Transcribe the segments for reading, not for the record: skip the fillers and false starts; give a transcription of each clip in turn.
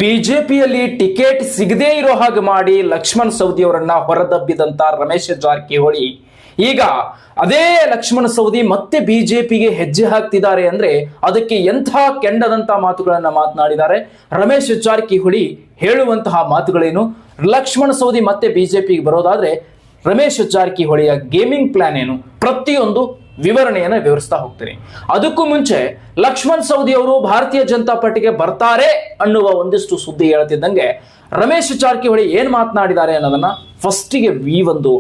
ಬಿಜೆಪಿಯಲ್ಲಿ ಟಿಕೆಟ್ ಸಿಗದೇ ಇರೋ ಹಾಗೆ ಮಾಡಿ ಲಕ್ಷ್ಮಣ್ ಸವದಿ ಅವರನ್ನ ಹೊರದಬ್ಬಿದಂತ ರಮೇಶ್ ಜಾರಕಿಹೊಳಿ ಈಗ ಅದೇ ಲಕ್ಷ್ಮಣ ಸವದಿ ಮತ್ತೆ ಬಿಜೆಪಿಗೆ ಹೆಜ್ಜೆ ಹಾಕ್ತಿದ್ದಾರೆ ಅಂದ್ರೆ ಅದಕ್ಕೆ ಎಂಥ ಕೆಂಡದಂತ ಮಾತುಗಳನ್ನ ಮಾತನಾಡಿದ್ದಾರೆ ರಮೇಶ್ ಜಾರಕಿಹೊಳಿ. ಹೇಳುವಂತಹ ಮಾತುಗಳೇನು? ಲಕ್ಷ್ಮಣ ಸವದಿ ಮತ್ತೆ ಬಿಜೆಪಿಗೆ ಬರೋದಾದ್ರೆ ರಮೇಶ್ ಜಾರಕಿಹೊಳಿಯ ಗೇಮಿಂಗ್ ಪ್ಲಾನ್ ಏನು? ಪ್ರತಿಯೊಂದು ವಿವರಣೆಯನ್ನ ವಿವರಿಸ್ತಾ ಹೋಗ್ತೀನಿ. ಅದಕ್ಕೂ ಮುಂಚೆ ಲಕ್ಷ್ಮಣ್ ಸವದಿ ಅವರು ಭಾರತೀಯ ಜನತಾ ಪಾರ್ಟಿಗೆ ಬರ್ತಾರೆ ಅನ್ನುವ ಒಂದಿಷ್ಟು ಸುದ್ದಿ ಹೇಳ್ತಿದ್ದಂಗೆ ರಮೇಶ್ ಜಾರಕಿಹೊಳಿ ಏನ್ ಮಾತನಾಡಿದ್ದಾರೆ ಅನ್ನೋದನ್ನ ಫಸ್ಟಿಗೆ ಈ ಒಂದು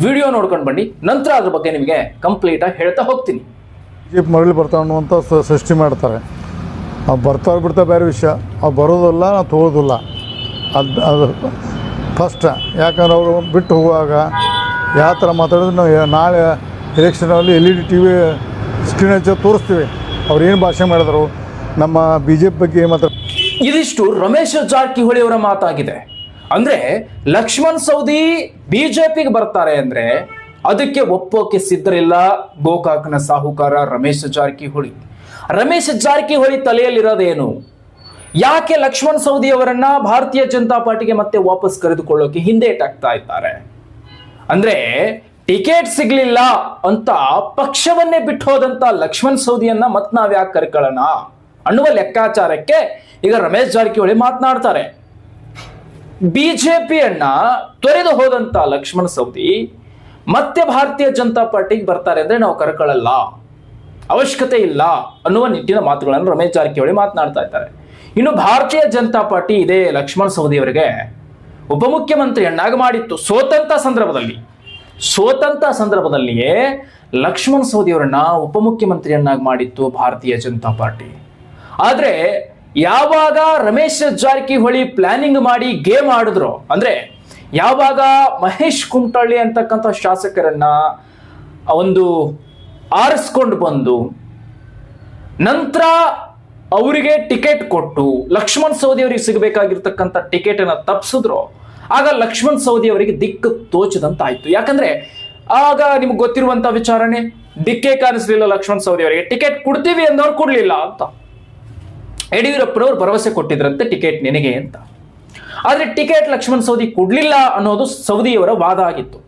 ವಿಡಿಯೋ ನೋಡ್ಕೊಂಡು ಬನ್ನಿ, ನಂತರ ಅದ್ರ ಬಗ್ಗೆ ನಿಮಗೆ ಕಂಪ್ಲೀಟ್ ಆಗಿ ಹೇಳ್ತಾ ಹೋಗ್ತೀನಿ. ಬಿಜೆಪಿ ಮರಳಿ ಬರ್ತಾವ ಅನ್ನುವಂಥ ಸೃಷ್ಟಿ ಮಾಡ್ತಾರೆ. ಅವ್ರು ಬರ್ತಾವ್ರು ಬಿಡ್ತಾ ಬೇರೆ ವಿಷಯ, ಅವ್ರು ಬರೋದಿಲ್ಲ, ನಾವು ತಗೋದಿಲ್ಲ. ಅದು ಫಸ್ಟ್. ಯಾಕಂದ್ರೆ ಅವರು ಬಿಟ್ಟು ಹೋಗುವಾಗ ಯಾವ ಥರ ಮಾತಾಡಿದ್ರೆ ನಾವು ನಾಳೆ ಎಲೆಕ್ಷನಲ್ಲಿ LED TV ಸ್ಕ್ರೀನ್ ಹಚ್ಚಿ ತೋರಿಸ್ತೀವಿ ಅವ್ರು ಏನು ಭಾಷೆ ಮಾಡಿದ್ರು, ನಮ್ಮ BJP ಬಗ್ಗೆ ಏನು ಮಾತಾಡ. ಇದಿಷ್ಟು ರಮೇಶ್ ಜಾರಕಿಹೊಳಿ ಅವರ ಮಾತಾಗಿದೆ. ಅಂದ್ರೆ ಲಕ್ಷ್ಮಣ್ ಸವದಿ ಬಿಜೆಪಿಗೆ ಬರ್ತಾರೆ ಅಂದ್ರೆ ಅದಕ್ಕೆ ಒಪ್ಪೋಕೆ ಸಿದ್ಧರಿಲ್ಲ ಗೋಕಾಕ್ನ ಸಾಹುಕಾರ ರಮೇಶ್ ಜಾರಕಿಹೊಳಿ. ರಮೇಶ್ ಜಾರಕಿಹೊಳಿ ತಲೆಯಲ್ಲಿರೋದೇನು? ಯಾಕೆ ಲಕ್ಷ್ಮಣ್ ಸವದಿ ಅವರನ್ನ ಭಾರತೀಯ ಜನತಾ ಪಾರ್ಟಿಗೆ ಮತ್ತೆ ವಾಪಸ್ ಕರೆದುಕೊಳ್ಳೋಕೆ ಹಿಂದೇಟಾಗ್ತಾ ಇದ್ದಾರೆ ಅಂದ್ರೆ ಟಿಕೆಟ್ ಸಿಗ್ಲಿಲ್ಲ ಅಂತ ಪಕ್ಷವನ್ನೇ ಬಿಟ್ಟು ಹೋದಂತ ಲಕ್ಷ್ಮಣ್ ಸವದಿಯನ್ನ ಮತ್ ನಾವ್ ಯಾಕೆ ಕರ್ಕೊಳ್ಳೋಣ ಅನ್ನುವ ಲೆಕ್ಕಾಚಾರಕ್ಕೆ ಈಗ ರಮೇಶ್ ಜಾರಕಿಹೊಳಿ ಮಾತನಾಡ್ತಾರೆ. ಬಿಜೆಪಿಯನ್ನ ತೊರೆದು ಹೋದಂತ ಲಕ್ಷ್ಮಣ್ ಸವದಿ ಮತ್ತೆ ಭಾರತೀಯ ಜನತಾ ಪಾರ್ಟಿಗೆ ಬರ್ತಾರೆ ಅಂದ್ರೆ ನಾವು ಕರ್ಕೊಳ್ಳಲ್ಲ, ಅವಶ್ಯಕತೆ ಇಲ್ಲ ಅನ್ನುವ ನಿಟ್ಟಿನ ಮಾತುಗಳನ್ನು ರಮೇಶ್ ಜಾರಕಿಹೊಳಿ ಮಾತನಾಡ್ತಾ ಇದ್ದಾರೆ. ಇನ್ನು ಭಾರತೀಯ ಜನತಾ ಪಾರ್ಟಿ ಇದೇ ಲಕ್ಷ್ಮಣ್ ಸವದಿ ಅವರಿಗೆ ಉಪಮುಖ್ಯಮಂತ್ರಿಯನ್ನಾಗಿ ಮಾಡಿತ್ತು ಸೋತಂತ ಸಂದರ್ಭದಲ್ಲಿಯೇ ಲಕ್ಷ್ಮಣ್ ಸವದಿ ಅವರನ್ನ ಉಪಮುಖ್ಯಮಂತ್ರಿಯನ್ನಾಗಿ ಮಾಡಿತ್ತು ಭಾರತೀಯ ಜನತಾ ಪಾರ್ಟಿ. ಆದ್ರೆ ಯಾವಾಗ ರಮೇಶ್ ಜಾರಕಿಹೊಳಿ ಪ್ಲಾನಿಂಗ್ ಮಾಡಿ ಗೇಮ್ ಆಡಿದ್ರು ಅಂದ್ರೆ ಯಾವಾಗ ಮಹೇಶ್ ಕುಮಟಳ್ಳಿ ಅಂತಕ್ಕಂಥ ಶಾಸಕರನ್ನ ಒಂದು ಆರಿಸ್ಕೊಂಡು ಬಂದು ನಂತರ ಅವರಿಗೆ ಟಿಕೆಟ್ ಕೊಟ್ಟು ಲಕ್ಷ್ಮಣ್ ಸವದಿ ಅವರಿಗೆ ಸಿಗಬೇಕಾಗಿರ್ತಕ್ಕಂಥ ಟಿಕೆಟ್ ಅನ್ನ ತಪ್ಪಿಸಿದ್ರು, ಆಗ ಲಕ್ಷ್ಮಣ್ ಸವದಿ ಅವರಿಗೆ ದಿಕ್ಕು ತೋಚದಂತಾಯ್ತು. ಯಾಕಂದ್ರೆ ಆಗ ನಿಮ್ಗೆ ಗೊತ್ತಿರುವಂತ ವಿಚಾರಣೆ, ದಿಕ್ಕೇ ಕಾಣಿಸ್ಲಿಲ್ಲ ಲಕ್ಷ್ಮಣ್ ಸವದಿ ಅವರಿಗೆ. ಟಿಕೆಟ್ ಕೊಡ್ತೀವಿ ಅಂದವ್ರು ಕೊಡ್ಲಿಲ್ಲ ಅಂತ ಯಡಿಯೂರಪ್ಪನವ್ರು ಭರವಸೆ ಕೊಟ್ಟಿದ್ರಂತೆ ಟಿಕೆಟ್ ನಿನಗೆ ಅಂತ. ಆದ್ರೆ ಟಿಕೆಟ್ ಲಕ್ಷ್ಮಣ್ ಸವದಿ ಕೊಡ್ಲಿಲ್ಲ ಅನ್ನೋದು ಸವದಿಯವರ ವಾದ ಆಗಿತ್ತು.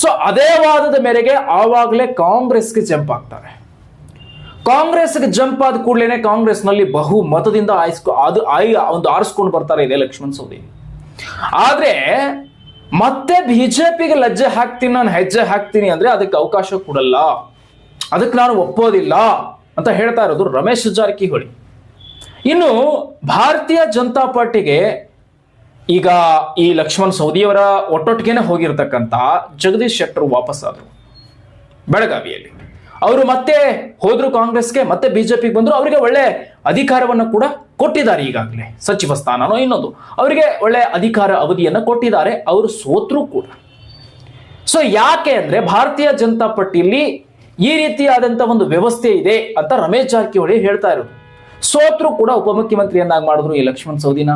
ಸೊ ಅದೇ ವಾದದ ಮೇರೆಗೆ ಆವಾಗಲೇ ಕಾಂಗ್ರೆಸ್ಗೆ ಜಂಪ್ ಆಗ್ತಾರೆ. ಕಾಂಗ್ರೆಸ್ಗೆ ಜಂಪ್ ಆದ ಕೂಡಲೇ ಕಾಂಗ್ರೆಸ್ನಲ್ಲಿ ಬಹು ಮತದಿಂದ ಒಂದು ಆರಿಸ್ಕೊಂಡು ಬರ್ತಾರೆ ಇದೆ ಲಕ್ಷ್ಮಣ್ ಸವದಿ. ಆದ್ರೆ ಮತ್ತೆ ಬಿಜೆಪಿಗೆ ಹೆಜ್ಜೆ ಹಾಕ್ತೀನಿ ಅಂದ್ರೆ ಅದಕ್ಕೆ ಅವಕಾಶ ಕೊಡಲ್ಲ, ಅದಕ್ಕೆ ನಾನು ಒಪ್ಪೋದಿಲ್ಲ ಅಂತ ಹೇಳ್ತಾ ಇರೋದು ರಮೇಶ್ ಜಾರಕಿಹೊಳಿ. ಇನ್ನು ಭಾರತೀಯ ಜನತಾ ಪಾರ್ಟಿಗೆ ಈಗ ಈ ಲಕ್ಷ್ಮಣ್ ಸವದಿಯವರ ಒಟ್ಟೊಟ್ಟಿಗೆನೆ ಹೋಗಿರ್ತಕ್ಕಂಥ ಜಗದೀಶ್ ಶೆಟ್ಟರ್ ವಾಪಸ್ ಆದ್ರು ಬೆಳಗಾವಿಯಲ್ಲಿ. ಅವರು ಮತ್ತೆ ಹೋದ್ರು ಕಾಂಗ್ರೆಸ್ಗೆ, ಮತ್ತೆ ಬಿಜೆಪಿಗೆ ಬಂದ್ರು. ಅವರಿಗೆ ಒಳ್ಳೆ ಅಧಿಕಾರವನ್ನು ಕೂಡ ಕೊಟ್ಟಿದ್ದಾರೆ, ಈಗಾಗಲೇ ಸಚಿವ ಸ್ಥಾನನೋ ಇನ್ನೊಂದು ಅವರಿಗೆ ಒಳ್ಳೆ ಅಧಿಕಾರ ಅವಧಿಯನ್ನ ಕೊಟ್ಟಿದ್ದಾರೆ. ಅವರು ಸೋತ್ರು ಕೂಡ. ಸೊ ಯಾಕೆ ಅಂದ್ರೆ ಭಾರತೀಯ ಜನತಾ ಪಾರ್ಟಿಯಲ್ಲಿ ಈ ರೀತಿಯಾದಂತ ಒಂದು ವ್ಯವಸ್ಥೆ ಇದೆ ಅಂತ ರಮೇಶ್ ಜಾರಕಿಹೊಳಿ ಹೇಳ್ತಾ ಇರೋದು. ಸೋತ್ರು ಕೂಡ ಉಪಮುಖ್ಯಮಂತ್ರಿಯನ್ನಾಗಿ ಮಾಡಿದ್ರು ಈ ಲಕ್ಷ್ಮಣ್ ಸವದಿನ.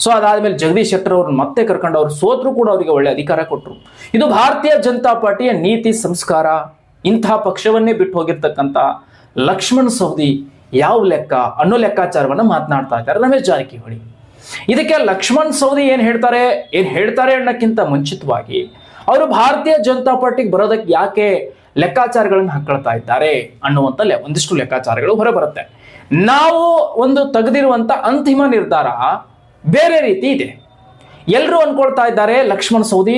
ಸೊ ಅದಾದ್ಮೇಲೆ ಜಗದೀಶ್ ಶೆಟ್ಟರ್ ಅವ್ರನ್ನ ಮತ್ತೆ ಕರ್ಕೊಂಡು ಅವ್ರು ಸೋತ್ರು ಕೂಡ ಅವರಿಗೆ ಒಳ್ಳೆ ಅಧಿಕಾರ ಕೊಟ್ಟರು. ಇದು ಭಾರತೀಯ ಜನತಾ ಪಾರ್ಟಿಯ ನೀತಿ ಸಂಸ್ಕಾರ. ಇಂತಹ ಪಕ್ಷವನ್ನೇ ಬಿಟ್ಟು ಹೋಗಿರ್ತಕ್ಕಂಥ ಲಕ್ಷ್ಮಣ್ ಸವದಿ ಯಾವ ಲೆಕ್ಕ ಅನ್ನೋ ಲೆಕ್ಕಾಚಾರವನ್ನ ಮಾತನಾಡ್ತಾ ಇದ್ದಾರೆ ರಮೇಶ್ ಜಾರಕಿಹೊಳಿ. ಇದಕ್ಕೆ ಲಕ್ಷ್ಮಣ್ ಸವದಿ ಏನ್ ಹೇಳ್ತಾರೆ ಅನ್ನಕ್ಕಿಂತ ಮುಂಚಿತವಾಗಿ ಅವರು ಭಾರತೀಯ ಜನತಾ ಪಾರ್ಟಿಗೆ ಬರೋದಕ್ಕೆ ಯಾಕೆ ಲೆಕ್ಕಾಚಾರಗಳನ್ನು ಹಾಕೊಳ್ತಾ ಇದ್ದಾರೆ ಅನ್ನುವಂತ ಒಂದಿಷ್ಟು ಲೆಕ್ಕಾಚಾರಗಳು ಹೊರಬರುತ್ತೆ. ನಾವು ಒಂದು ತೆಗೆದಿರುವಂತ ಅಂತಿಮ ನಿರ್ಧಾರ ಬೇರೆ ರೀತಿ ಇದೆ. ಎಲ್ಲರೂ ಅನ್ಕೊಳ್ತಾ ಇದ್ದಾರೆ ಲಕ್ಷ್ಮಣ್ ಸವದಿ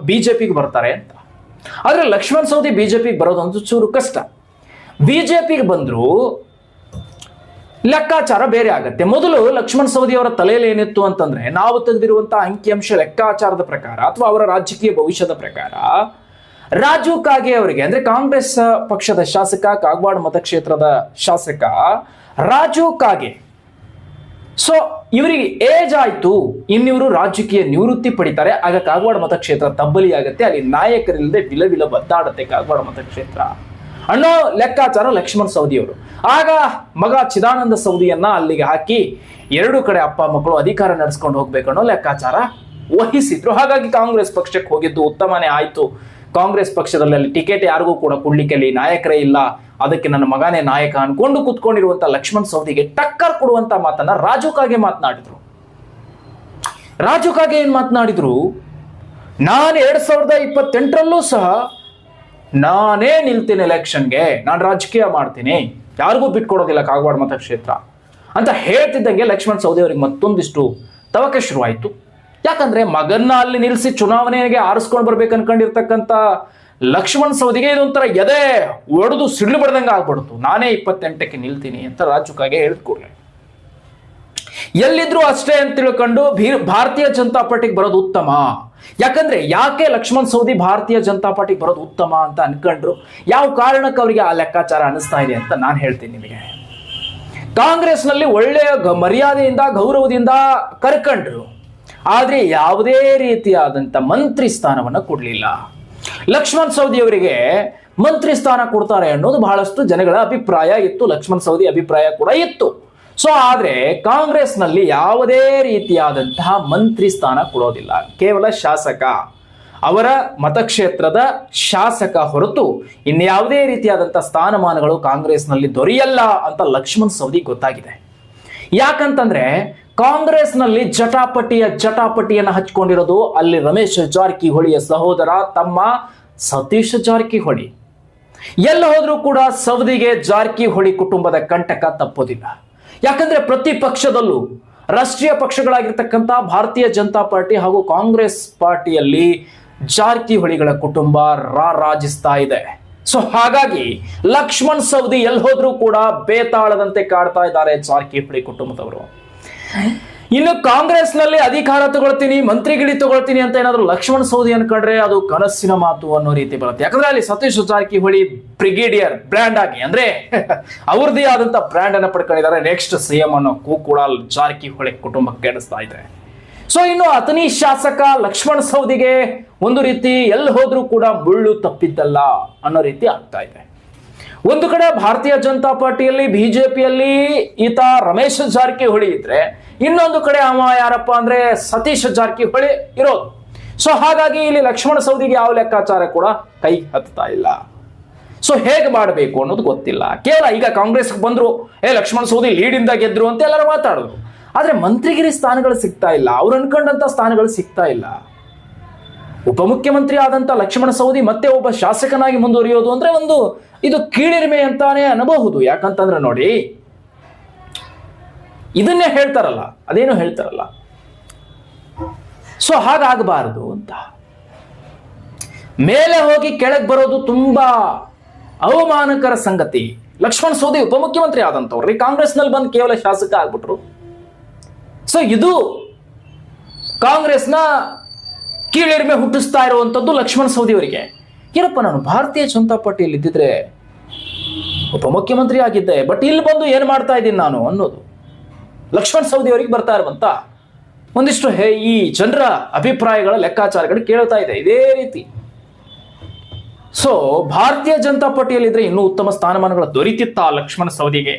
ಬಿಜೆಪಿಗೆ ಬರ್ತಾರೆ ಅಂತ. ಆದ್ರೆ ಲಕ್ಷ್ಮಣ್ ಸವದಿ ಬಿಜೆಪಿಗೆ ಬರೋದಂತೂ ಚೂರು ಕಷ್ಟ. ಬಿಜೆಪಿಗೆ ಬಂದ್ರು ಲೆಕ್ಕಾಚಾರ ಬೇರೆ ಆಗತ್ತೆ. ಮೊದಲು ಲಕ್ಷ್ಮಣ್ ಸವದಿ ಅವರ ತಲೆಯಲ್ಲಿ ಏನಿತ್ತು ಅಂತಂದ್ರೆ, ನಾವು ತೆಗೆದಿರುವಂತಹ ಅಂಕಿಅಂಶ ಲೆಕ್ಕಾಚಾರದ ಪ್ರಕಾರ ಅಥವಾ ಅವರ ರಾಜಕೀಯ ಭವಿಷ್ಯದ ಪ್ರಕಾರ ರಾಜು ಕಾಗೆ ಅವರಿಗೆ ಅಂದ್ರೆ ಕಾಂಗ್ರೆಸ್ ಪಕ್ಷದ ಶಾಸಕ, ಕಾಗವಾಡ ಮತಕ್ಷೇತ್ರದ ಶಾಸಕ ರಾಜು ಕಾಗೆ, ಸೊ ಇವರಿಗೆ ಏಜ್ ಆಯ್ತು, ಇನ್ನಿವರು ರಾಜಕೀಯ ನಿವೃತ್ತಿ ಪಡಿತಾರೆ. ಆಗ ಕಾಗವಾಡ ಮತಕ್ಷೇತ್ರ ತಬ್ಬಲಿ ಆಗತ್ತೆ, ಅಲ್ಲಿ ನಾಯಕರಿಲ್ಲದೆ ವಿಲವಿಲ ಬದ್ದಾಡತ್ತೆ ಕಾಗವಾಡ ಮತಕ್ಷೇತ್ರ ಅನ್ನೋ ಲೆಕ್ಕಾಚಾರ ಲಕ್ಷ್ಮಣ್ ಸವದಿ ಅವರು. ಆಗ ಮಗ ಚಿದಾನಂದ ಸವದಿಯನ್ನ ಅಲ್ಲಿಗೆ ಹಾಕಿ ಎರಡು ಕಡೆ ಅಪ್ಪ ಮಕ್ಕಳು ಅಧಿಕಾರ ನಡೆಸ್ಕೊಂಡು ಹೋಗ್ಬೇಕನ್ನೋ ಲೆಕ್ಕಾಚಾರ ವಹಿಸಿದ್ರು. ಹಾಗಾಗಿ ಕಾಂಗ್ರೆಸ್ ಪಕ್ಷಕ್ಕೆ ಹೋಗಿದ್ದು ಉತ್ತಮನೇ ಆಯ್ತು. ಕಾಂಗ್ರೆಸ್ ಪಕ್ಷದಲ್ಲಿ ಅಲ್ಲಿ ಟಿಕೆಟ್ ಯಾರಿಗೂ ಕೂಡ ಕೊಡ್ಲಿಕ್ಕೆ ಅಲ್ಲಿ ನಾಯಕರೇ ಇಲ್ಲ, ಅದಕ್ಕೆ ನನ್ನ ಮಗನೇ ನಾಯಕ ಅನ್ಕೊಂಡು ಕುತ್ಕೊಂಡಿರುವಂತ ಲಕ್ಷ್ಮಣ್ ಸವದಿಗೆ ಟಕ್ಕರ್ ಕೊಡುವಂತ ಮಾತನ್ನ ರಾಜು ಕಾಗೆ ಮಾತನಾಡಿದ್ರು. ರಾಜು ಕಾಗೆ ಏನ್ ಮಾತನಾಡಿದ್ರು, ನಾನು 2028ರಲ್ಲೂ ಸಹ ನಾನೇ ನಿಲ್ತೀನಿ ಎಲೆಕ್ಷನ್ಗೆ, ನಾನು ರಾಜಕೀಯ ಮಾಡ್ತೀನಿ, ಯಾರಿಗೂ ಬಿಟ್ಕೊಡೋದಿಲ್ಲ ಕಾಗವಾಡ ಮತಕ್ಷೇತ್ರ ಅಂತ ಹೇಳ್ತಿದ್ದಂಗೆ ಲಕ್ಷ್ಮಣ್ ಸವದಿ ಅವರಿಗೆ ಮತ್ತೊಂದಿಷ್ಟು ತವಕೆ ಶುರುವಾಯಿತು. ಯಾಕಂದ್ರೆ ಮಗನ್ನ ಅಲ್ಲಿ ನಿಲ್ಲಿಸಿ ಚುನಾವಣೆಗೆ ಆರಿಸ್ಕೊಂಡು ಬರ್ಬೇಕು ಅನ್ಕೊಂಡಿರ್ತಕ್ಕಂಥ ಲಕ್ಷ್ಮಣ್ ಸವದಿಗೆ ಇದೊಂಥರ ಎದೆ ಒಡೆದು ಸಿಡ್ಲು ಬಡ್ದಂಗೆ ಆಗ್ಬಿಡ್ತು. ನಾನೇ 28ಕ್ಕೆ ನಿಲ್ತೀನಿ ಅಂತ ರಾಜು ಕಾಗೆ ಹೇಳಿದ ಕೂಡಲೇ ಎಲ್ಲಿದ್ರು ಅಷ್ಟೇ ಅಂತ ತಿಳ್ಕೊಂಡು ಭಾರತೀಯ ಜನತಾ ಪಾರ್ಟಿಗೆ ಬರೋದು ಉತ್ತಮ. ಯಾಕೆ ಲಕ್ಷ್ಮಣ್ ಸವದಿ ಭಾರತೀಯ ಜನತಾ ಪಾರ್ಟಿಗೆ ಬರೋದು ಉತ್ತಮ ಅಂತ ಅನ್ಕೊಂಡ್ರು, ಯಾವ ಕಾರಣಕ್ಕೆ ಅವರಿಗೆ ಆ ಲೆಕ್ಕಾಚಾರ ಅನಿಸ್ತಾ ಇದೆ ಅಂತ ನಾನು ಹೇಳ್ತೀನಿ ನಿಮಗೆ. ಕಾಂಗ್ರೆಸ್ನಲ್ಲಿ ಒಳ್ಳೆಯ ಮರ್ಯಾದೆಯಿಂದ ಗೌರವದಿಂದ ಕರ್ಕೊಂಡ್ರು, ಆದ್ರೆ ಯಾವುದೇ ರೀತಿಯಾದಂತ ಮಂತ್ರಿ ಸ್ಥಾನವನ್ನ ಕೊಡ್ಲಿಲ್ಲ. ಲಕ್ಷ್ಮಣ್ ಸವದಿ ಅವರಿಗೆ ಮಂತ್ರಿ ಸ್ಥಾನ ಕೊಡ್ತಾರೆ ಅನ್ನೋದು ಬಹಳಷ್ಟು ಜನಗಳ ಅಭಿಪ್ರಾಯ ಇತ್ತು, ಲಕ್ಷ್ಮಣ್ ಸವದಿ ಅಭಿಪ್ರಾಯ ಕೂಡ ಇತ್ತು. ಸೊ ಆದ್ರೆ ಕಾಂಗ್ರೆಸ್ನಲ್ಲಿ ಯಾವುದೇ ರೀತಿಯಾದಂತಹ ಮಂತ್ರಿ ಸ್ಥಾನ ಕೊಡೋದಿಲ್ಲ, ಕೇವಲ ಶಾಸಕ, ಅವರ ಮತಕ್ಷೇತ್ರದ ಶಾಸಕ ಹೊರತು ಇನ್ಯಾವುದೇ ರೀತಿಯಾದಂತಹ ಸ್ಥಾನಮಾನಗಳು ಕಾಂಗ್ರೆಸ್ನಲ್ಲಿ ದೊರೆಯಲ್ಲ ಅಂತ ಲಕ್ಷ್ಮಣ್ ಸವದಿ ಗೊತ್ತಾಗಿದೆ. ಯಾಕಂತಂದ್ರೆ ಕಾಂಗ್ರೆಸ್ನಲ್ಲಿ ಜಟಾಪಟಿಯನ್ನು ಹಚ್ಕೊಂಡಿರೋದು ಅಲ್ಲಿ ರಮೇಶ್ ಜಾರಕಿಹೊಳಿಯ ಸಹೋದರ ತಮ್ಮ ಸತೀಶ್ ಜಾರಕಿಹೊಳಿ. ಎಲ್ಲ ಹೋದ್ರೂ ಕೂಡ ಸವದಿಗೆ ಜಾರಕಿಹೊಳಿ ಕುಟುಂಬದ ಕಂಟಕ ತಪ್ಪೋದಿಲ್ಲ. ಯಾಕಂದ್ರೆ ಪ್ರತಿ ಪಕ್ಷದಲ್ಲೂ ರಾಷ್ಟ್ರೀಯ ಪಕ್ಷಗಳಾಗಿರ್ತಕ್ಕಂಥ ಭಾರತೀಯ ಜನತಾ ಪಾರ್ಟಿ ಹಾಗೂ ಕಾಂಗ್ರೆಸ್ ಪಾರ್ಟಿಯಲ್ಲಿ ಜಾರಕಿಹೊಳಿಗಳ ಕುಟುಂಬ ರಾರಾಜಿಸ್ತಾ ಇದೆ. ಸೊ ಹಾಗಾಗಿ ಲಕ್ಷ್ಮಣ್ ಸವದಿ ಎಲ್ಲಿ ಹೋದ್ರೂ ಕೂಡ ಬೇತಾಳದಂತೆ ಕಾಡ್ತಾ ಇದ್ದಾರೆ ಜಾರಕಿಹೊಳಿ ಕುಟುಂಬದವರು. ಇನ್ನು ಕಾಂಗ್ರೆಸ್ನಲ್ಲಿ ಅಧಿಕಾರ ತಗೊಳ್ತೀನಿ, ಮಂತ್ರಿಗಿರಿ ತಗೊಳ್ತೀನಿ ಅಂತ ಏನಾದ್ರು ಲಕ್ಷ್ಮಣ್ ಸವದಿ ಅನ್ಕೊಂಡ್ರೆ ಅದು ಕನಸಿನ ಮಾತು ಅನ್ನೋ ರೀತಿ ಬರುತ್ತೆ. ಯಾಕಂದ್ರೆ ಅಲ್ಲಿ ಸತೀಶ್ ಜಾರಕಿಹೊಳಿ ಬ್ರಿಗೇಡಿಯರ್ ಬ್ರ್ಯಾಂಡ್ ಆಗಿ ಅಂದ್ರೆ ಅವ್ರದೇ ಆದಂತ ಬ್ರ್ಯಾಂಡ್ ಅನ್ನ ಪಡ್ಕೊಂಡಿದ್ದಾರೆ. ನೆಕ್ಸ್ಟ್ ಸಿಎಂ ಅನ್ನೋ ಕೂಡ ಜಾರಕಿಹೊಳಿ ಕುಟುಂಬಕ್ಕೆ ಕೆಡಿಸ್ತಾ ಇದೆ. ಸೊ ಇನ್ನು ಅತನಿ ಶಾಸಕ ಲಕ್ಷ್ಮಣ್ ಸವದಿಗೆ ಒಂದು ರೀತಿ ಎಲ್ಲಿ ಹೋದ್ರೂ ಕೂಡ ಮುಳ್ಳು ತಪ್ಪಿದ್ದಲ್ಲ ಅನ್ನೋ ರೀತಿ ಆಗ್ತಾ ಇದೆ. ಒಂದು ಕಡೆ ಭಾರತೀಯ ಜನತಾ ಪಾರ್ಟಿಯಲ್ಲಿ ಬಿಜೆಪಿಯಲ್ಲಿ ಈತ ರಮೇಶ್ ಜಾರಕಿಹೊಳಿ ಇದ್ರೆ, ಇನ್ನೊಂದು ಕಡೆ ಅವ ಯಾರಪ್ಪ ಅಂದ್ರೆ ಸತೀಶ್ ಜಾರಕಿಹೊಳಿ ಇರೋದು. ಸೊ ಹಾಗಾಗಿ ಇಲ್ಲಿ ಲಕ್ಷ್ಮಣ ಸವದಿಗೆ ಯಾವ ಲೆಕ್ಕಾಚಾರ ಕೂಡ ಕೈ ಹತ್ತಾ ಇಲ್ಲ. ಸೊ ಹೇಗೆ ಮಾಡಬೇಕು ಅನ್ನೋದು ಗೊತ್ತಿಲ್ಲ. ಕೇವಲ ಈಗ ಕಾಂಗ್ರೆಸ್ ಬಂದ್ರು, ಲಕ್ಷ್ಮಣ ಸವದಿ ಲೀಡಿಂದ ಗೆದ್ರು ಅಂತ ಎಲ್ಲರೂ ಮಾತಾಡೋದು, ಆದ್ರೆ ಮಂತ್ರಿಗಿರಿ ಸ್ಥಾನಗಳು ಸಿಗ್ತಾ ಇಲ್ಲ, ಅವ್ರು ಅನ್ಕೊಂಡಂತ ಸ್ಥಾನಗಳು ಸಿಗ್ತಾ ಇಲ್ಲ. ಉಪಮುಖ್ಯಮಂತ್ರಿ ಆದಂತ ಲಕ್ಷ್ಮಣ ಸವದಿ ಮತ್ತೆ ಒಬ್ಬ ಶಾಸಕನಾಗಿ ಮುಂದುವರಿಯೋದು ಅಂದ್ರೆ ಇದು ಕೀಳಿರಿಮೆ ಅಂತಾನೆ ಅನ್ನಬಹುದು. ಯಾಕಂತಂದ್ರೆ ನೋಡಿ, ಇದನ್ನೇ ಹೇಳ್ತಾರಲ್ಲ, ಅದೇನು ಹೇಳ್ತಾರಲ್ಲ, ಸೊ ಹಾಗಾಗಬಾರದು ಅಂತ. ಮೇಲೆ ಹೋಗಿ ಕೆಳಗೆ ಬರೋದು ತುಂಬಾ ಅವಮಾನಕರ ಸಂಗತಿ. ಲಕ್ಷ್ಮಣ ಸವದಿ ಉಪಮುಖ್ಯಮಂತ್ರಿ ಆದಂತವ್ರಿ ಕಾಂಗ್ರೆಸ್ನಲ್ಲಿ ಬಂದು ಕೇವಲ ಶಾಸಕ ಆಗ್ಬಿಟ್ರು. ಸೊ ಇದು ಕಾಂಗ್ರೆಸ್ನ ಕೀಳಿರಿಮೆ ಹುಟ್ಟಿಸ್ತಾ ಇರುವಂತದ್ದು ಲಕ್ಷ್ಮಣ ಸವದಿ ಅವರಿಗೆ. ಏನಪ್ಪ, ನಾನು ಭಾರತೀಯ ಜನತಾ ಪಾರ್ಟಿಯಲ್ಲಿ ಇದ್ದಿದ್ರೆ ಉಪಮುಖ್ಯಮಂತ್ರಿ ಆಗಿದ್ದೆ, ಬಟ್ ಇಲ್ಲಿ ಬಂದು ಏನ್ ಮಾಡ್ತಾ ಇದ್ದೀನಿ ನಾನು ಅನ್ನೋದು ಲಕ್ಷ್ಮಣ ಸವದಿ ಅವರಿಗೆ ಬರ್ತಾ ಇರುವಂತ ಒಂದಿಷ್ಟು ಈ ಜನರ ಅಭಿಪ್ರಾಯಗಳ ಲೆಕ್ಕಾಚಾರಗಳು ಕೇಳ್ತಾ ಇದೆ ಇದೇ ರೀತಿ. ಸೊ ಭಾರತೀಯ ಜನತಾ ಪಾರ್ಟಿಯಲ್ಲಿ ಇದ್ರೆ ಇನ್ನೂ ಉತ್ತಮ ಸ್ಥಾನಮಾನಗಳು ದೊರೀತಿತ್ತ ಲಕ್ಷ್ಮಣ ಸವದಿಗೆ,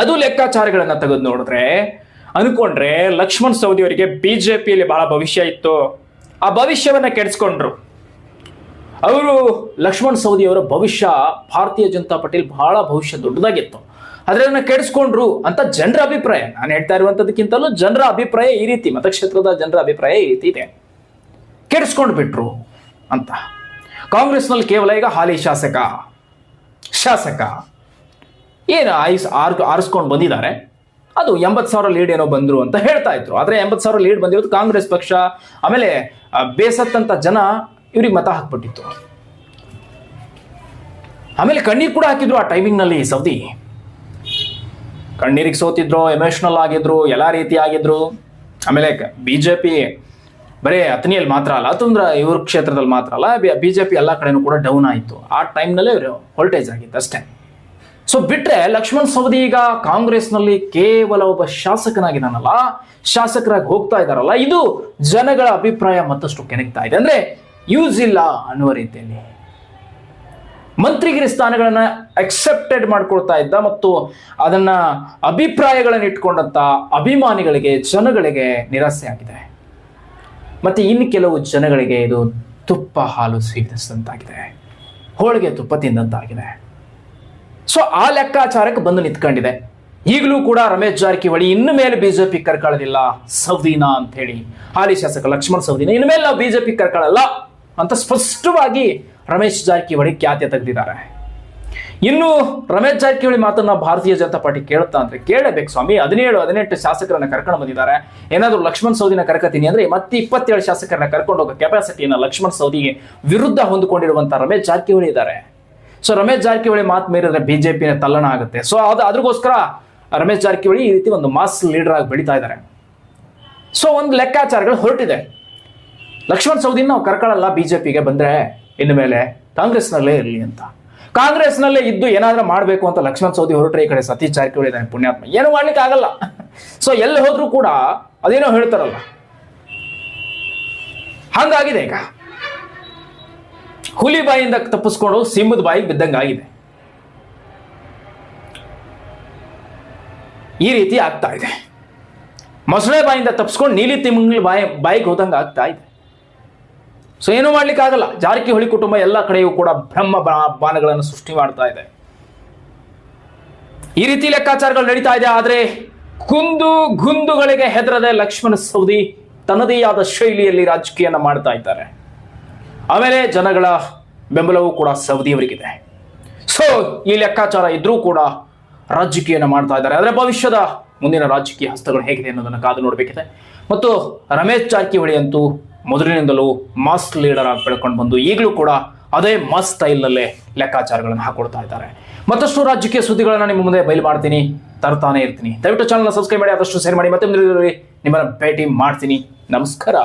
ಅದು ಲೆಕ್ಕಾಚಾರಗಳನ್ನ ತೆಗೆದು ನೋಡಿದ್ರೆ ಅನ್ಕೊಂಡ್ರೆ ಲಕ್ಷ್ಮಣ್ ಸವದಿ ಅವರಿಗೆ ಬಿಜೆಪಿಯಲ್ಲಿ ಬಹಳ ಭವಿಷ್ಯ ಇತ್ತು, ಆ ಭವಿಷ್ಯವನ್ನ ಕೆಡಿಸ್ಕೊಂಡ್ರು ಅವರು. ಲಕ್ಷ್ಮಣ್ ಸವದಿ ಅವರ ಭವಿಷ್ಯ ಭಾರತೀಯ ಜನತಾ ಪಾರ್ಟಿಯಲ್ಲಿ ಬಹಳ ಭವಿಷ್ಯ ದೊಡ್ಡದಾಗಿತ್ತು, ಅದನ್ನ ಕೆಡಿಸ್ಕೊಂಡ್ರು ಅಂತ ಜನರ ಅಭಿಪ್ರಾಯ. ನಾನು ಹೇಳ್ತಾ ಇರುವಂತದಕ್ಕಿಂತಲೂ ಜನರ ಅಭಿಪ್ರಾಯ ಈ ರೀತಿ, ಮತಕ್ಷೇತ್ರದ ಜನರ ಅಭಿಪ್ರಾಯ ಈ ರೀತಿ ಇದೆ, ಕೆಡಿಸ್ಕೊಂಡು ಬಿಟ್ರು ಅಂತ. ಕಾಂಗ್ರೆಸ್ನಲ್ಲಿ ಕೇವಲ ಈಗ ಹಾಲಿ ಶಾಸಕ ಏನು ಆರಿಸ್ಕೊಂಡು ಬಂದಿದ್ದಾರೆ, ಅದು 80,000 ಲೀಡ್ ಏನೋ ಬಂದ್ರು ಅಂತ ಹೇಳ್ತಾ ಇದ್ರು. ಆದ್ರೆ 80,000 ಲೀಡ್ ಬಂದಿರೋದು ಕಾಂಗ್ರೆಸ್ ಪಕ್ಷ, ಆಮೇಲೆ ಬೇಸತ್ತಂತ ಜನ ಇವ್ರಿಗೆ ಮತ ಹಾಕ್ಬಿಟ್ಟಿತ್ತು. ಆಮೇಲೆ ಕಣ್ಣೀರು ಕೂಡ ಹಾಕಿದ್ರು ಆ ಟೈಮಿಂಗ್ ನಲ್ಲಿ. ಸವದಿ ಕಣ್ಣೀರಿಗೆ ಸೋತಿದ್ರು, ಎಮೋಷನಲ್ ಆಗಿದ್ರು, ಎಲ್ಲಾ ರೀತಿ ಆಗಿದ್ರು. ಆಮೇಲೆ ಬಿಜೆಪಿ ಬರೀ ಅತನಿಯಲ್ಲಿ ಮಾತ್ರ ಅಲ್ಲ, ಅಂತಂದ್ರೆ ಇವ್ರ ಕ್ಷೇತ್ರದಲ್ಲಿ ಮಾತ್ರ ಅಲ್ಲ, ಬಿಜೆಪಿ ಎಲ್ಲಾ ಕಡೆನೂ ಕೂಡ ಡೌನ್ ಆಯಿತು. ಆ ಟೈಮ್ನಲ್ಲೇ ಇವರು ವೋಲ್ಟೇಜ್ ಆಗಿತ್ತು ಅಷ್ಟೇ. ಸೊ ಬಿಟ್ರೆ ಲಕ್ಷ್ಮಣ್ ಸವದಿ ಈಗ ಕಾಂಗ್ರೆಸ್ನಲ್ಲಿ ಕೇವಲ ಒಬ್ಬ ಶಾಸಕನಾಗಿದ್ದಾನಲ್ಲ, ಶಾಸಕರಾಗಿ ಹೋಗ್ತಾ ಇದ್ದಾರಲ್ಲ, ಇದು ಜನಗಳ ಅಭಿಪ್ರಾಯ ಮತ್ತಷ್ಟು ಕೆಣಕ್ತಾ ಇದೆ. ಅಂದ್ರೆ ಯೂಸ್ ಇಲ್ಲ ಅನ್ನುವ ರೀತಿಯಲ್ಲಿ ಮಂತ್ರಿಗಿರಿ ಸ್ಥಾನಗಳನ್ನ ಅಕ್ಸೆಪ್ಟೆಡ್ ಮಾಡ್ಕೊಳ್ತಾ ಇದ್ದ ಮತ್ತು ಅದನ್ನ ಅಭಿಪ್ರಾಯಗಳನ್ನು ಇಟ್ಕೊಂಡಂತ ಅಭಿಮಾನಿಗಳಿಗೆ, ಜನಗಳಿಗೆ ನಿರಾಸೆ ಆಗಿದೆ. ಮತ್ತೆ ಇನ್ನು ಕೆಲವು ಜನಗಳಿಗೆ ಇದು ತುಪ್ಪ ಹಾಲು ಸೇವಿಸಿದಂತಾಗಿದೆ, ಹೋಳಿಗೆ ತುಪ್ಪ ತಿಂದಂತಾಗಿದೆ. ಸೊ ಆ ಲೆಕ್ಕಾಚಾರಕ್ಕೆ ಬಂದು ನಿಂತ್ಕೊಂಡಿದೆ. ಈಗಲೂ ಕೂಡ ರಮೇಶ್ ಜಾರಕಿಹೊಳಿ ಇನ್ನು ಮೇಲೆ ಬಿಜೆಪಿ ಕರ್ಕೊಳ್ಳೋದಿಲ್ಲ ಸೌದಿನಾ ಅಂತ ಹೇಳಿ ಹಾಲಿ ಶಾಸಕ ಲಕ್ಷ್ಮಣ್ ಸವದಿನ ಇನ್ನು ಮೇಲೆ ನಾವು ಬಿಜೆಪಿ ಕರ್ಕೊಳ್ಳಲ್ಲ ಅಂತ ಸ್ಪಷ್ಟವಾಗಿ ರಮೇಶ್ ಜಾರಕಿಹೊಳಿ ಖ್ಯಾತೆ ತೆಗೆದಿದ್ದಾರೆ. ಇನ್ನು ರಮೇಶ್ ಜಾರಕಿಹೊಳಿ ಮಾತನ್ನ ಭಾರತೀಯ ಜನತಾ ಪಾರ್ಟಿ ಕೇಳುತ್ತಾ ಅಂದ್ರೆ ಕೇಳಬೇಕು ಸ್ವಾಮಿ. 17-18 ಶಾಸಕರನ್ನ ಕರ್ಕೊಂಡು ಬಂದಿದ್ದಾರೆ. ಏನಾದ್ರು ಲಕ್ಷ್ಮಣ್ ಸವದಿನ ಕರ್ಕತೀನಿ ಅಂದ್ರೆ ಮತ್ತೆ 27 ಶಾಸಕರನ್ನ ಕರ್ಕೊಂಡು ಹೋಗೋ ಕೆಪಾಸಿಟಿಯನ್ನ ಲಕ್ಷ್ಮಣ್ ಸವದಿಗೆ ವಿರುದ್ಧ ಹೊಂದಿಕೊಂಡಿರುವಂತ ರಮೇಶ್ ಜಾರಕಿಹೊಳಿ ಇದ್ದಾರೆ. ಸೊ ರಮೇಶ್ ಜಾರಕಿಹೊಳಿ ಮಾತು ಮೀರಿದ್ರೆ ಬಿಜೆಪಿನ ತಲ್ಲಣ ಆಗುತ್ತೆ. ಸೊ ಅದ್ರಗೋಸ್ಕರ ರಮೇಶ್ ಜಾರಕಿಹೊಳಿ ಈ ರೀತಿ ಒಂದು ಮಾಸ್ ಲೀಡರ್ ಆಗಿ ಬೆಳೀತಾ ಇದ್ದಾರೆ. ಸೊ ಒಂದು ಲೆಕ್ಕಾಚಾರಗಳು ಹೊರಟಿದೆ. ಲಕ್ಷ್ಮಣ್ ಸವದಿನ ನಾವು ಕರ್ಕೊಳ್ಳಲ್ಲ ಬಿಜೆಪಿಗೆ ಬಂದ್ರೆ ಇನ್ನು ಮೇಲೆ ಕಾಂಗ್ರೆಸ್ನಲ್ಲೇ ಇರಲಿ ಅಂತ. ಕಾಂಗ್ರೆಸ್ನಲ್ಲೇ ಇದ್ದು ಏನಾದ್ರೂ ಮಾಡಬೇಕು ಅಂತ ಲಕ್ಷ್ಮಣ್ ಸವದಿ ಹೊರಟ್ರೆ ಈ ಕಡೆ ಸತೀಶ್ ಜಾರಕಿಹೊಳಿ ಇದ್ದಾನೆ ಪುಣ್ಯಾತ್ಮ, ಏನು ಮಾಡ್ಲಿಕ್ಕೆ ಆಗಲ್ಲ. ಸೊ ಎಲ್ಲಿ ಹೋದ್ರೂ ಕೂಡ ಅದೇನೋ ಹೇಳ್ತಾರಲ್ಲ, ಹಂಗಾಗಿದೆ. ಈಗ ಹುಲಿ ಬಾಯಿಂದ ತಪ್ಪಿಸ್ಕೊಂಡು ಸಿಂಹದ ಬಾಯಿಗೆ ಬಿದ್ದಂಗೆ ಆಗಿದೆ. ಈ ರೀತಿ ಆಗ್ತಾ ಇದೆ. ಮೊಸಳೆ ಬಾಯಿಂದ ತಪ್ಪಿಸ್ಕೊಂಡು ನೀಲಿ ತಿಮಿಂಗ್ಳ ಬಾಯಿಗೆ ಹೋದಂಗೆ ಆಗ್ತಾ ಇದೆ. ಸೊ ಏನೂ ಮಾಡ್ಲಿಕ್ಕೆ ಆಗಲ್ಲ. ಜಾರಕಿಹೊಳಿ ಕುಟುಂಬ ಎಲ್ಲ ಕಡೆಯೂ ಕೂಡ ಬ್ರಹ್ಮ ಬಾಣಗಳನ್ನು ಸೃಷ್ಟಿ ಮಾಡ್ತಾ ಇದೆ. ಈ ರೀತಿ ಲೆಕ್ಕಾಚಾರಗಳು ನಡೀತಾ ಇದೆ. ಆದ್ರೆ ಗುಂದುಗಳಿಗೆ ಹೆದರದೆ ಲಕ್ಷ್ಮಣ ಸವದಿ ತನ್ನದೇ ಆದ ಶೈಲಿಯಲ್ಲಿ ರಾಜಕೀಯನ ಮಾಡ್ತಾ ಇದ್ದಾರೆ. ಆಮೇಲೆ ಜನಗಳ ಬೆಂಬಲವೂ ಕೂಡ ಸವದಿಯವರಿಗಿದೆ. ಸೊ ಈ ಲೆಕ್ಕಾಚಾರ ಇದ್ರೂ ಕೂಡ ರಾಜಕೀಯನ ಮಾಡ್ತಾ ಇದ್ದಾರೆ. ಆದರೆ ಭವಿಷ್ಯದ ಮುಂದಿನ ರಾಜಕೀಯ ಹಸ್ತಗಳು ಹೇಗಿದೆ ಅನ್ನೋದನ್ನು ಕಾದು ನೋಡಬೇಕಿದೆ. ಮತ್ತು ರಮೇಶ್ ಜಾರಕಿಹೊಳಿ ಅಂತೂ ಮೊದಲಿನಿಂದಲೂ ಮಾಸ್ ಲೀಡರ್ ಆಗಿ ಬೆಳ್ಕೊಂಡು ಬಂದು ಈಗಲೂ ಕೂಡ ಅದೇ ಮಾಸ್ ಸ್ಟೈಲ್ನಲ್ಲೇ ಲೆಕ್ಕಾಚಾರಗಳನ್ನು ಹಾಕೊಡ್ತಾ ಇದ್ದಾರೆ. ಮತ್ತಷ್ಟು ರಾಜಕೀಯ ಸುದ್ದಿಗಳನ್ನು ನಿಮ್ಮ ಮುಂದೆ ಬಯಲು ಮಾಡ್ತೀನಿ, ತರ್ತಾನೆ ಇರ್ತೀನಿ. ದಯವಿಟ್ಟು ಚಾನಲ್ನ ಸಬ್ಸ್ಕ್ರೈಬ್ ಮಾಡಿ, ಆದಷ್ಟು ಶೇರ್ ಮಾಡಿ. ಮತ್ತೆ ನಿಮ್ಮನ್ನ ಭೇಟಿ ಮಾಡ್ತೀನಿ. ನಮಸ್ಕಾರ.